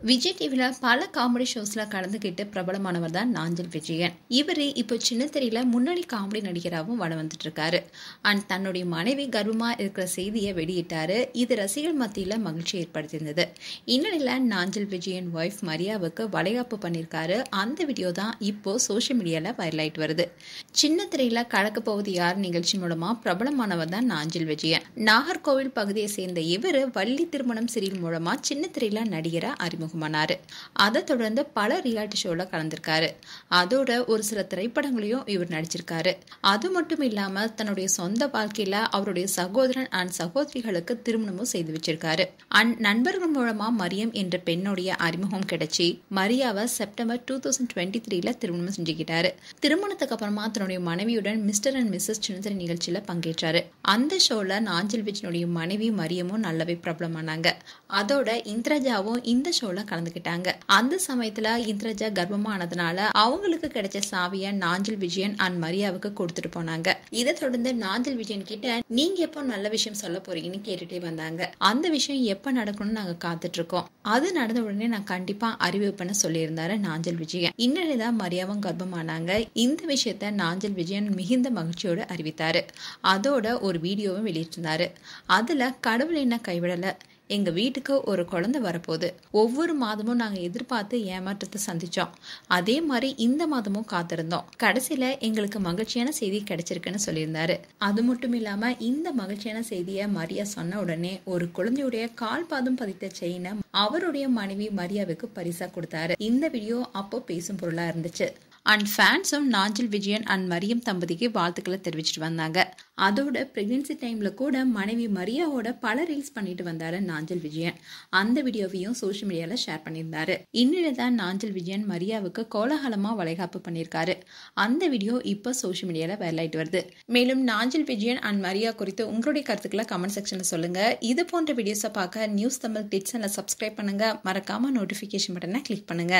விஜய் டிவில பல காமெடி ஷோஸ்ல கலந்துக்கிட்டு பிரபலமானவர் தான் நாஞ்சில் விஜயன். இவரு இப்போ சின்ன திரையில முன்னணி காமெடி நடிகராகவும் வளம் வந்துட்டு இருக்காரு. அண்ட் தன்னுடைய மனைவி கர்ப்பமா இருக்கிற செய்தியை வெளியிட்டாரு. இது ரசிகர்கள் மத்தியில மகிழ்ச்சி ஏற்படுத்தியிருந்தது. இந்நிலையில நாஞ்சில் விஜயன் ஒய்ஃப் மரியாவுக்கு வளைகாப்பு பண்ணியிருக்காரு. அந்த வீடியோ தான் இப்போ சோஷியல் மீடியால வைரல் ஆயிட்டு வருது. சின்ன திரையில கலக்க போவது யார் நிகழ்ச்சி மூலமா பிரபலமானவர் தான் நாஞ்சில் விஜயன். நாகர்கோவில் பகுதியை சேர்ந்த இவரு வள்ளி திருமணம் சீரியல் மூலமா சின்ன திரையில நடிகரா அறிமுகம். அதை தொடர்ந்து பல ரியாலிட்டி ஷோல கலந்திருக்காரு. அதோட ஒரு சில திரைப்படங்களையும் இவர் நடிச்சிருக்காரு. அது மட்டும் இல்லாம தன்னுடைய சொந்த வாழ்க்கையில அவருடைய சகோதரன் அண்ட் சகோதரிகளுக்கு திருமணமும் செய்து வச்சிருக்காரு. அண்ட் நண்பர்கள் மூலமா மரியம் என்ற பெண்ணுடைய அறிமுகம் கிடைச்சி மரியாவை செப்டம்பர் 2023 திருமணம் செஞ்சுக்கிட்டாரு. திருமணத்துக்கு அப்புறமா தன்னுடைய மனைவியுடன் மிஸ்டர் அண்ட் மிஸ்ஸஸ் சின்னத்திரை நிகழ்ச்சியில பங்கேற்றாரு. அந்த ஷோல நாஞ்சில் விஜயனுடைய மனைவி மரியமும் நல்லாவே பிரபலமானாங்க. அதோட இந்திரஜாவும் இந்த ஷோல கலந்துக்கிட்டாங்க. அந்த சமயத்துல இந்திரஜா கர்ப்பமானதுனால அவங்களுக்கு கிடைச்ச சாவிய நாஞ்சில் விஜயன் அண்ட் மரியாவுக்கு கொடுத்துட்டு போனாங்க. இதை தொடர்ந்து நாஞ்சில் விஜயன் கிட்ட நீங்க எப்போ நல்ல விஷயம் சொல்ல போறீங்கன்னு கேட்டுட்டே வந்தாங்க. அந்த விஷயம் எப்ப நடக்கணும்னு நாங்க காத்துட்டு இருக்கோம். அது நடந்த உடனே நான் கண்டிப்பா அறிவிப்பேன்னு சொல்லியிருந்தாரு நாஞ்சில் விஜயன். இந்நிலைதான் மரியாவும் கர்ப்பமானாங்க. இந்த விஷயத்த நாஞ்சில் விஜயன் மிகுந்த மகிழ்ச்சியோடு அறிவித்தாரு. அதோட ஒரு வீடியோவும் வெளியிட்டிருந்தாரு. அதுல கடவுள் என்ன கைவிடல, எங்க வீட்டுக்கு ஒரு குழந்தை வரப்போகுது. ஒவ்வொரு மாதமும் நாங்க எதிர்பார்த்து ஏமாற்றத்தை சந்திச்சோம். அதே மாதிரி இந்த மாதமும் காத்திருந்தோம். கடைசியில எங்களுக்கு மகிழ்ச்சியான செய்தி கிடைச்சிருக்குன்னு சொல்லியிருந்தாரு. அது மட்டும் இல்லாம இந்த மகிழ்ச்சியான செய்தியை மரியா சொன்ன உடனே ஒரு குழந்தையுடைய கால் பாதம் பதித்த செயினை அவருடைய மனைவி மரியாவுக்கு பரிசா கொடுத்தாரு. இந்த வீடியோ அப்போ பேசும் பொருளா இருந்துச்சு. அண்ட் ஃபேன்ஸும் நாஞ்சில் விஜயன் அண்ட் மரியம் தம்பதிக்கு வாழ்த்துக்களை தெரிவிச்சிட்டு வந்தாங்க. அதோட பிரெக்னன்சி டைம்ல கூட மனைவி மரியாவோட பல ரீல்ஸ் பண்ணிட்டு வந்தாரு நாஞ்சில் விஜயன். அந்த வீடியோவையும் சோஷியல் மீடியால ஷேர் பண்ணியிருந்தாரு. இந்நிலைதான் நாஞ்சில் விஜயன் மரியாவுக்கு கோலாகலமா வளைகாப்பு பண்ணியிருக்காரு. அந்த வீடியோ இப்போ சோஷியல் மீடியால வைரல் ஆயிட்டு வருது. மேலும் நாஞ்சில் விஜயன் அண்ட் மரியா குறித்து உங்களுடைய கருத்துக்களை கமெண்ட் செக்ஷன்ல சொல்லுங்க. இது போன்ற வீடியோஸை பார்க்க நியூஸ் தமிழ் கிட்ஸ் சேனலை சப்ஸ்கிரைப் பண்ணுங்க. மறக்காம நோட்டிபிகேஷன் பட்டனை கிளிக் பண்ணுங்க.